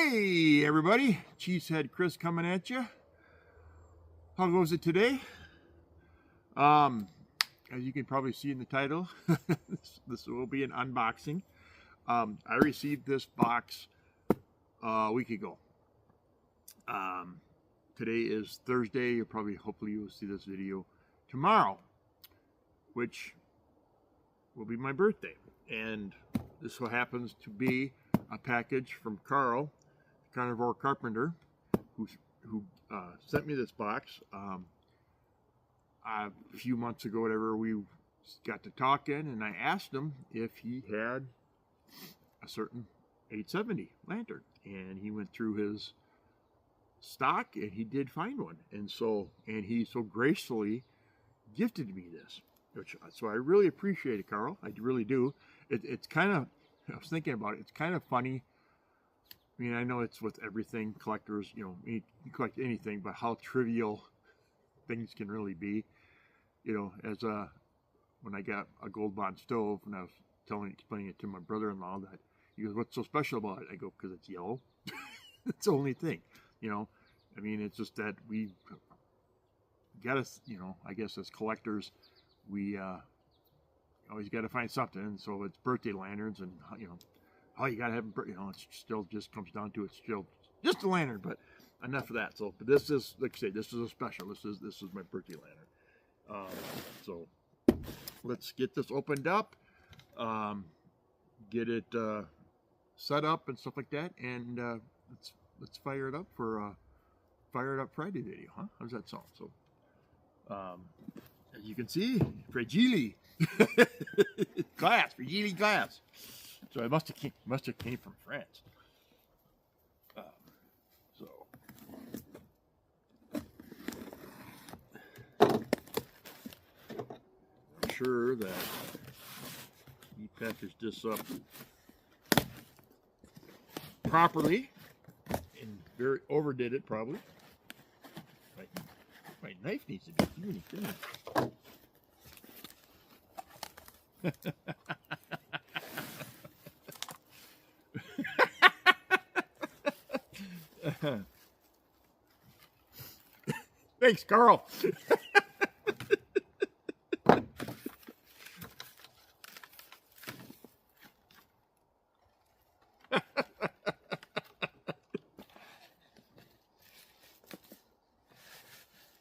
Hey everybody, Cheesehead Chris coming at you. How goes it today? As you can probably see in the title, this will be an unboxing. I received this box a week ago. Today is Thursday. Hopefully you'll see this video tomorrow, which will be my birthday. And this happens to be a package from Carl, Carnivore Carpenter, who sent me this box. A few months ago, whatever, we got to talking, and I asked him if he had a certain 870 lantern, and he went through his stock, and he did find one, and he so gracefully gifted me this, so I really appreciate it, Carl. I really do. It's kind of, I was thinking about it. It's kind of funny. I mean, I know it's with everything, collectors, you collect anything, but how trivial things can really be. As when I got a Gold Bond stove, and I was explaining it to my brother-in-law, that he goes, "What's so special about it?" I go, "Because it's yellow." It's the only thing, I mean, it's just that we gotta, I guess as collectors, we always got to find something. And so it's birthday lanterns, and oh, you gotta have, it still just comes down to, it's still just a lantern. But enough of that. So, but this is, like I say, this is a special. This is my birthday lantern. So let's get this opened up, get it set up and stuff like that, and let's fire it up for Fire It Up Friday video, huh? How does that sound? So, as you can see, fragile glass, fragile glass. So it must have came from France. I'm sure that he packaged this up properly and very overdid it probably. My knife needs to be really thin. Thanks, Carl.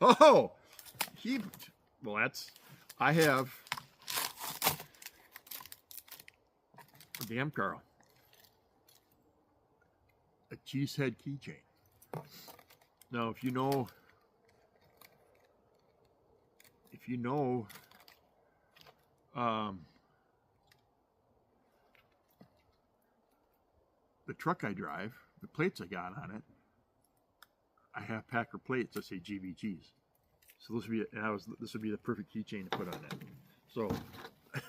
Oh, I have damn Carl, a Cheesehead keychain. Now, if you know the truck I drive, the plates I got on it, I have Packer plates that say GB Cheese. So this would be the perfect keychain to put on it. So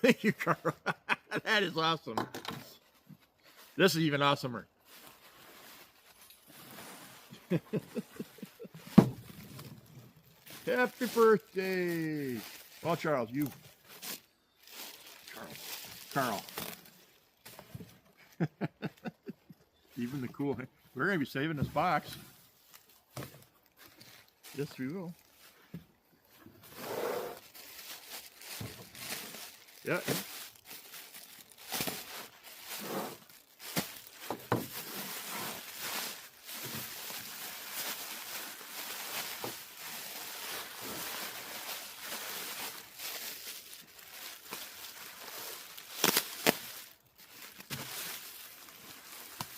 thank you, Carl. That is awesome. This is even awesomer. Happy birthday! Well, Carl. Even the cool. We're gonna be saving this box. Yes, we will. Yeah.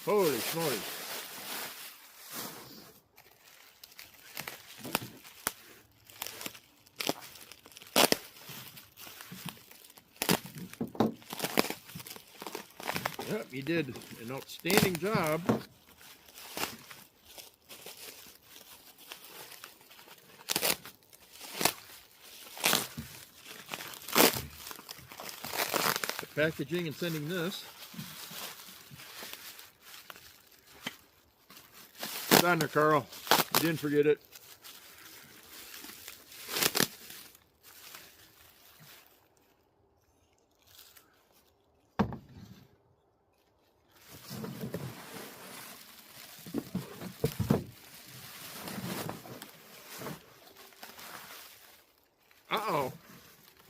Holy smoly. Yep, he did an outstanding job. The packaging and sending this. It's on there, Carl. You didn't forget it.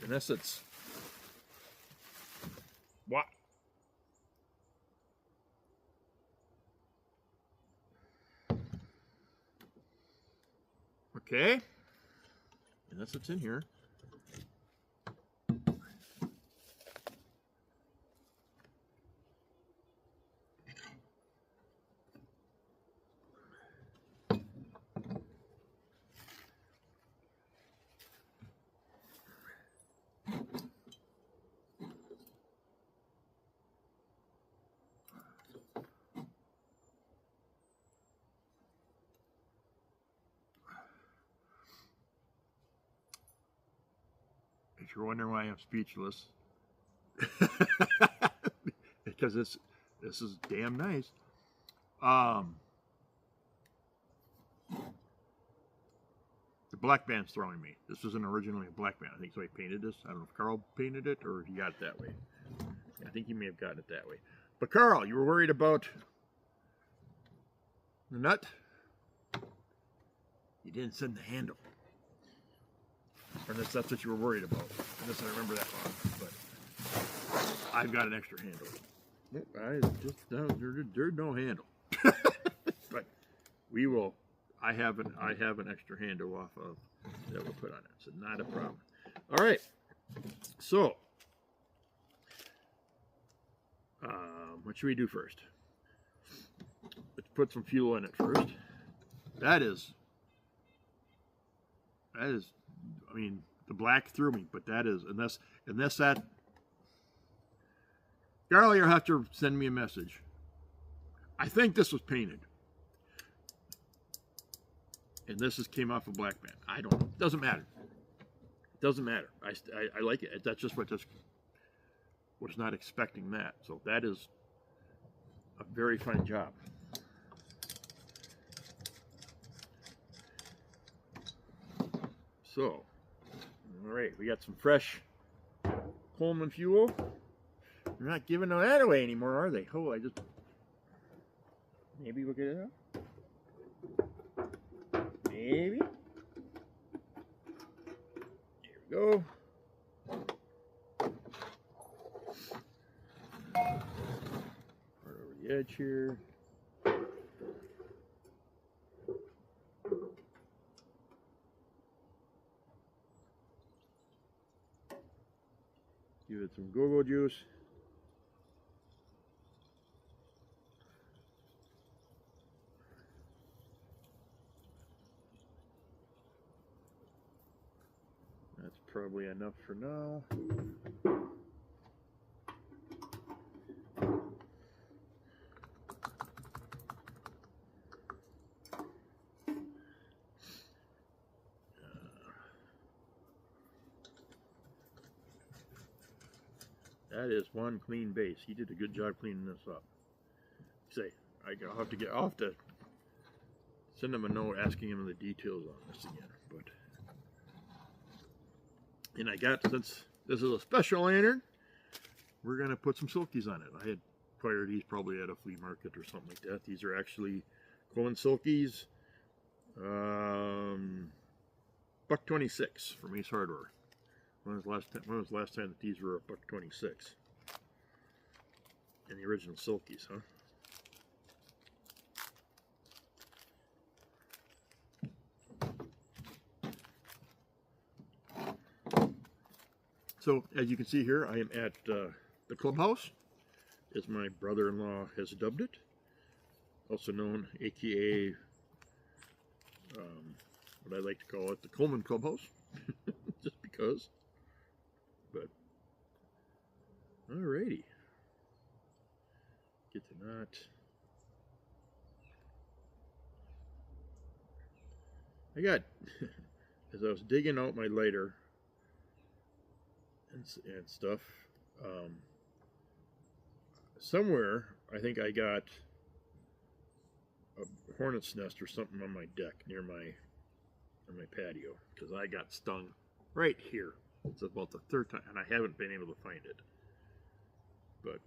Unless it's what? Okay. Unless it's in here. If you're wondering why I'm speechless, because this is damn nice. The black band's throwing me. This wasn't originally a black band. I think somebody painted this. I don't know if Carl painted it or he got it that way. I think he may have gotten it that way. But Carl, you were worried about the nut? You didn't send the handle. Unless that's what you were worried about. Unless I remember that wrong. But I've got an extra handle. There's no handle. But we will. I have an extra handle off of that we'll put on it. So not a problem. All right. So what should we do first? Let's put some fuel in it first. That is. I mean, the black threw me, but that is, unless that, Carl, you'll have to send me a message. I think this was painted. And this came off a black band. I don't know. Doesn't matter. Doesn't matter. I like it. That's just what was not expecting that. So that is a very fine job. So, all right, we got some fresh Coleman fuel. They're not giving that away anymore, are they? Oh, maybe we'll get it out. Maybe. Here we go. Right over the edge here. Give it some go-go juice. That's probably enough for now. That is one clean base. He did a good job cleaning this up. Say, I'll have to send him a note asking him the details on this again. And I got, since this is a special lantern, we're gonna put some silkies on it. I had acquired these probably at a flea market or something like that. These are actually Coleman silkies, $1.26 from Ace Hardware. When was the last time that these were $1.26? And the original silkies, huh? So, as you can see here, I am at the clubhouse, as my brother-in-law has dubbed it, also known, aka, what I like to call it, the Coleman Clubhouse, just because. But, alrighty. Get the knot. I got, as I was digging out my lighter and stuff, somewhere I think I got a hornet's nest or something on my deck near my patio, because I got stung right here. It's about the third time, and I haven't been able to find it. But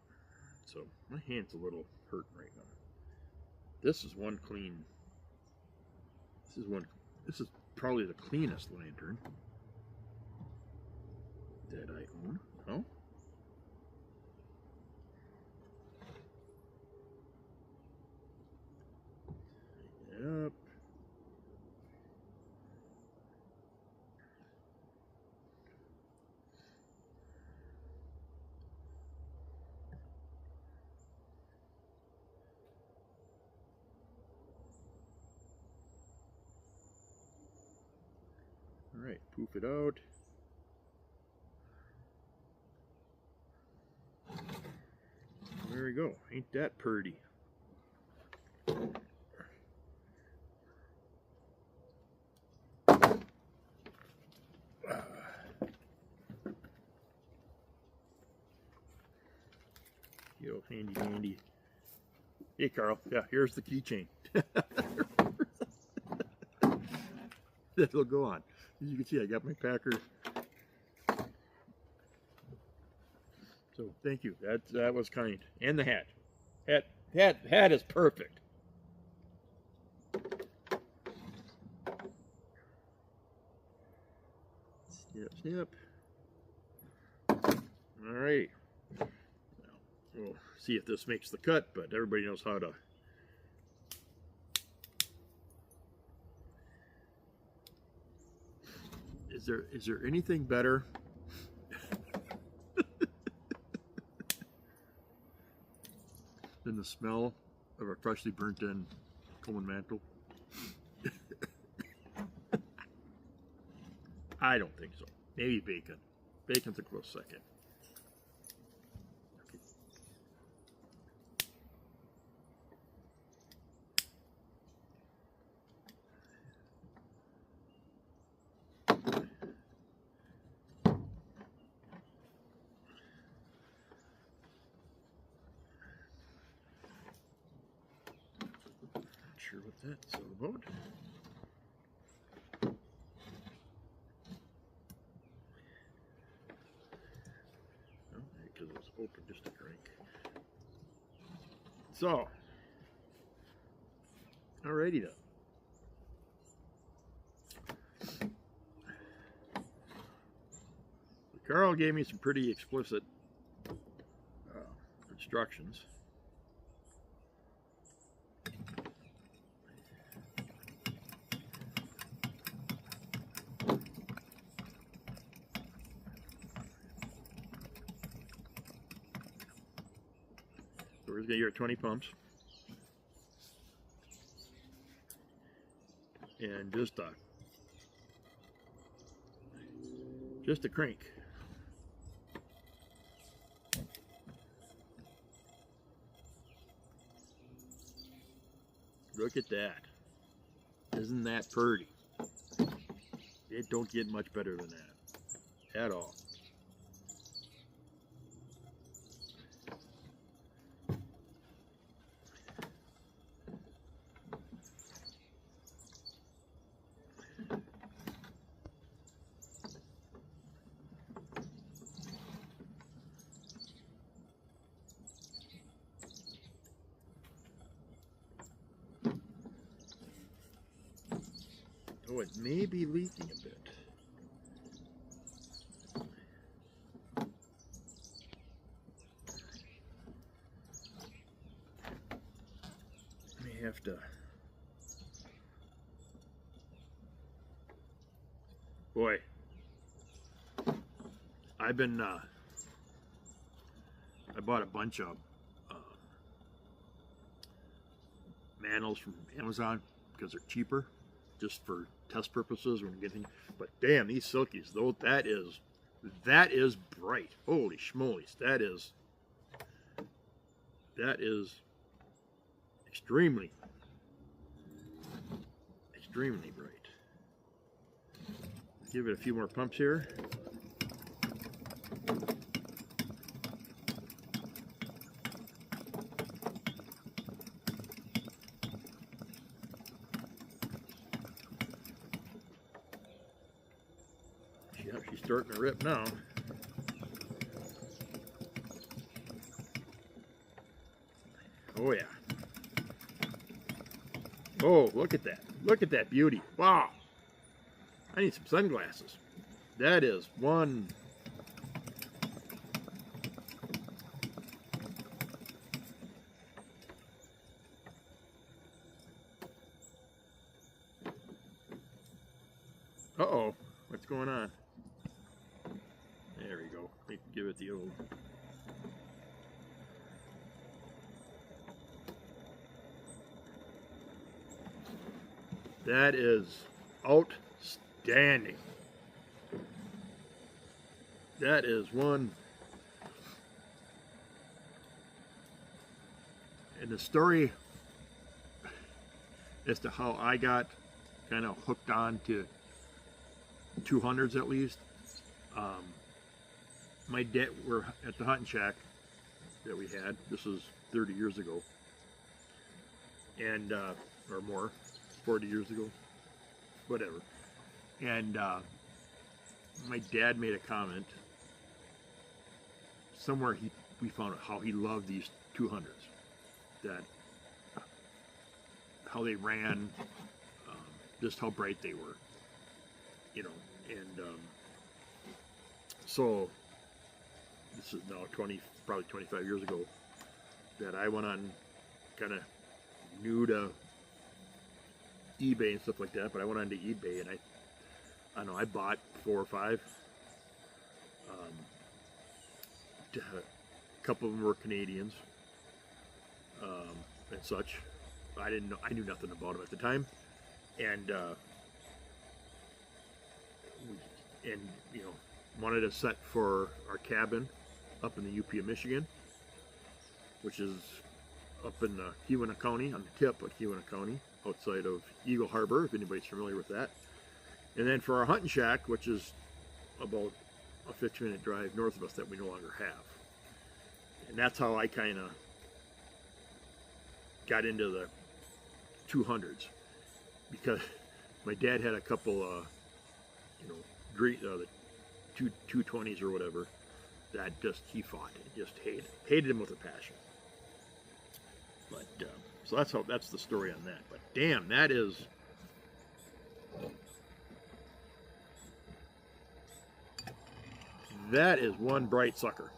so my hand's a little hurt right now. This is one clean. This is probably the cleanest lantern. that I own. No? Yep. All right, poof it out. There we go. Ain't that pretty? Yo, handy dandy. Hey, Carl. Yeah, here's the keychain. That'll go on. As you can see, I got my Packer. So thank you. That was kind. And the hat. Hat is perfect. Snip. All right. We'll see if this makes the cut, but everybody knows how to. Is there anything better than the smell of a freshly burnt in Coleman mantle? I don't think so. Maybe bacon. Bacon's a close second. Sure what that's all about. Because it was open just a crank. So, alrighty then. Carl gave me some pretty explicit instructions. We're going to get your 20 pumps. And just a crank. Look at that. Isn't that pretty? It don't get much better than that at all. Oh, it may be leaking a bit. May have to. Boy, I've been. I bought a bunch of mantles from Amazon because they're cheaper, just for test purposes when getting. But damn, these silkies, though, that is bright. Holy schmolies, that is extremely bright. Give it a few more pumps here. Yep, she's starting to rip now. Oh yeah. Oh, look at that. Look at that beauty. Wow. I need some sunglasses. That is one Uh-oh, what's going on? There we go. We can give it the old. That is outstanding. That is one. And the story as to how I got kind of hooked on to 200s at least. My dad, we're at the hunting shack that we had. This was 30 years ago, and or more, 40 years ago, whatever. And my dad made a comment somewhere. We found out how he loved these 200s, that how they ran, just how bright they were, you know. And so this is now probably 25 years ago, that I went on, kind of new to eBay and stuff like that, but I went on to eBay and I don't know, I bought 4 or 5. A couple of them were Canadians, and such. I didn't know, I knew nothing about them at the time, and you know, wanted a set for our cabin up in the UP of Michigan, which is up in Keweenaw County, on the tip of Keweenaw County, outside of Eagle Harbor, if anybody's familiar with that. And then for our hunting shack, which is about a 15-minute drive north of us, that we no longer have. And that's how I kind of got into the 200s, because my dad had a couple, you know, the 220s or whatever, that just he fought, just hated him with a passion. But so that's the story on that. But damn, that is one bright sucker.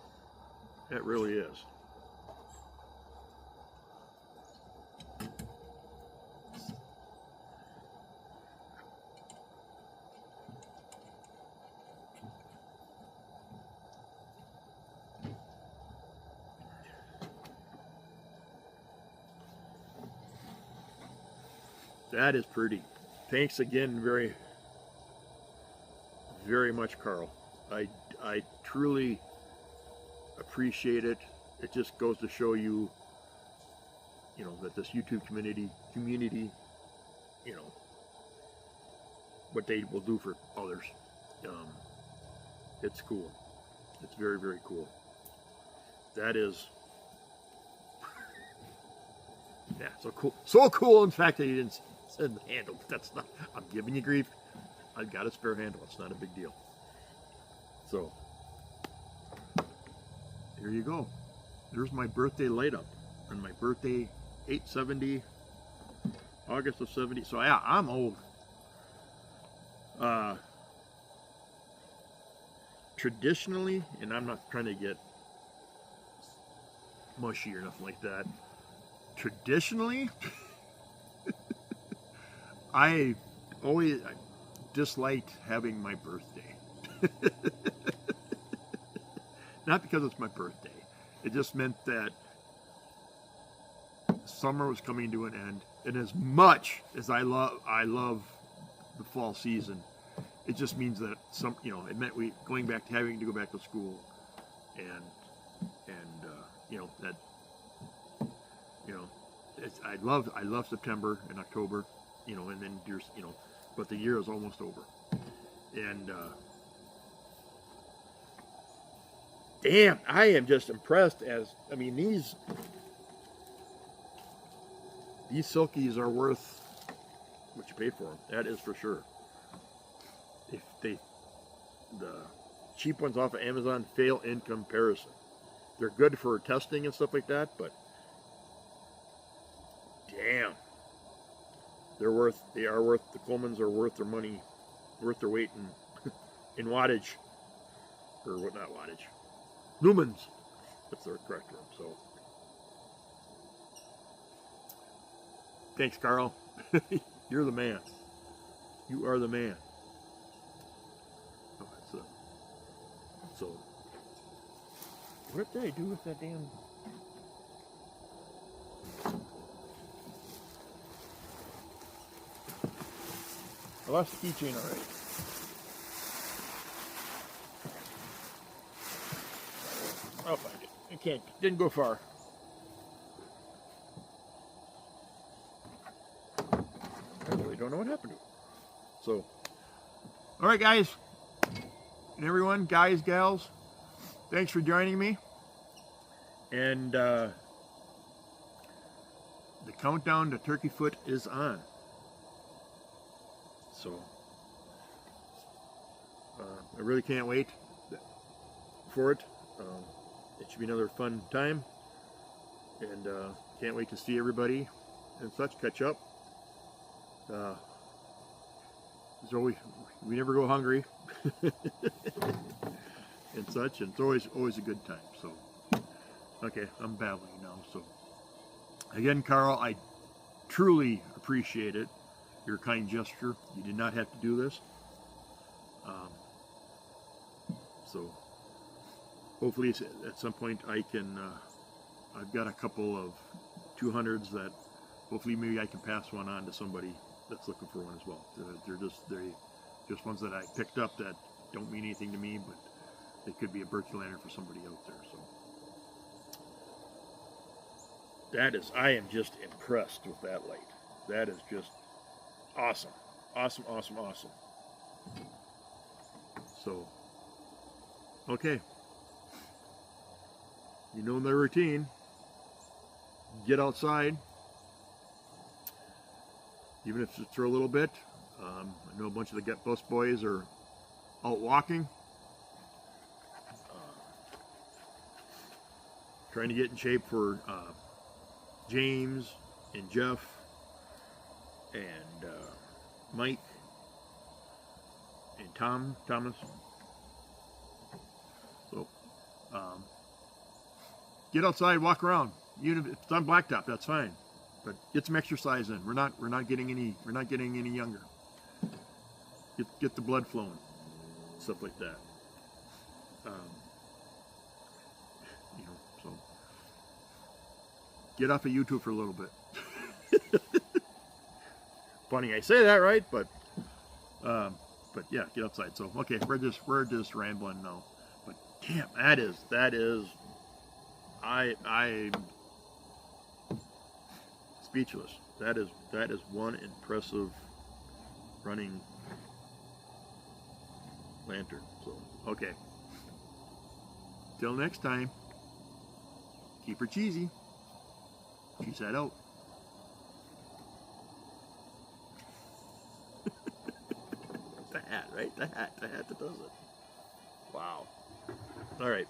That really is. That is pretty. Thanks again very, very much, Carl. I truly appreciate it. It just goes to show you, you know, that this YouTube community, you know, what they will do for others. It's cool. It's very, very cool. That is, yeah, so cool. So cool, in fact, that you didn't send the handle. That's not, I'm giving you grief. I've got a spare handle. It's not a big deal. So, here you go. There's my birthday light up. On my birthday, 8/70, August of 70. So yeah, I'm old. Traditionally, and I'm not trying to get mushy or nothing like that. Traditionally, I always disliked having my birthday. Not because it's my birthday. It just meant that summer was coming to an end, and as much as I love the fall season, it just means that you know, it meant having to go back to school, and you know, that, you know, I love September and October, you know, and then there's, you know, but the year is almost over, and damn, I am just impressed. I mean, these silkies are worth what you pay for them. That is for sure. If the cheap ones off of Amazon fail in comparison. They're good for testing and stuff like that, but damn, they are worth, the Colemans are worth their money, worth their weight in wattage, or what, not wattage, lumens, that's the correct term. So thanks, Carl. You're the man. You are the man. So, what did I do with that damn? I lost the keychain already. I'll find it. I can't. Didn't go far. I really don't know what happened to it. So, all right, guys and everyone, guys, gals, thanks for joining me. And the countdown to Turkey Foot is on. So, I really can't wait for it. It should be another fun time, and can't wait to see everybody and such, catch up. We never go hungry and such, and it's always a good time. So, okay, I'm babbling now. So, again, Carl, I truly appreciate it. Your kind gesture. You did not have to do this. So, hopefully at some point I can, I've got a couple of 200s that hopefully maybe I can pass one on to somebody that's looking for one as well. They're just ones that I picked up that don't mean anything to me, but they could be a birthday lantern for somebody out there. So I am just impressed with that light. That is just awesome. Awesome, awesome, awesome. So, okay. You know the routine. Get outside. Even if it's for a little bit. I know a bunch of the Get Bus boys are out walking. Trying to get in shape for James and Jeff and Mike and Thomas. So, get outside, walk around. Even if it's on blacktop, that's fine. But get some exercise in. We're not getting any younger. Get the blood flowing, stuff like that. So get off of YouTube for a little bit. Funny I say that, right? But yeah, get outside. So okay, we're just rambling now. But damn, that is I speechless. That is one impressive running lantern. So okay. Till next time. Keep her cheesy. Cheese that out. The hat, right? The hat that does it. Wow. All right.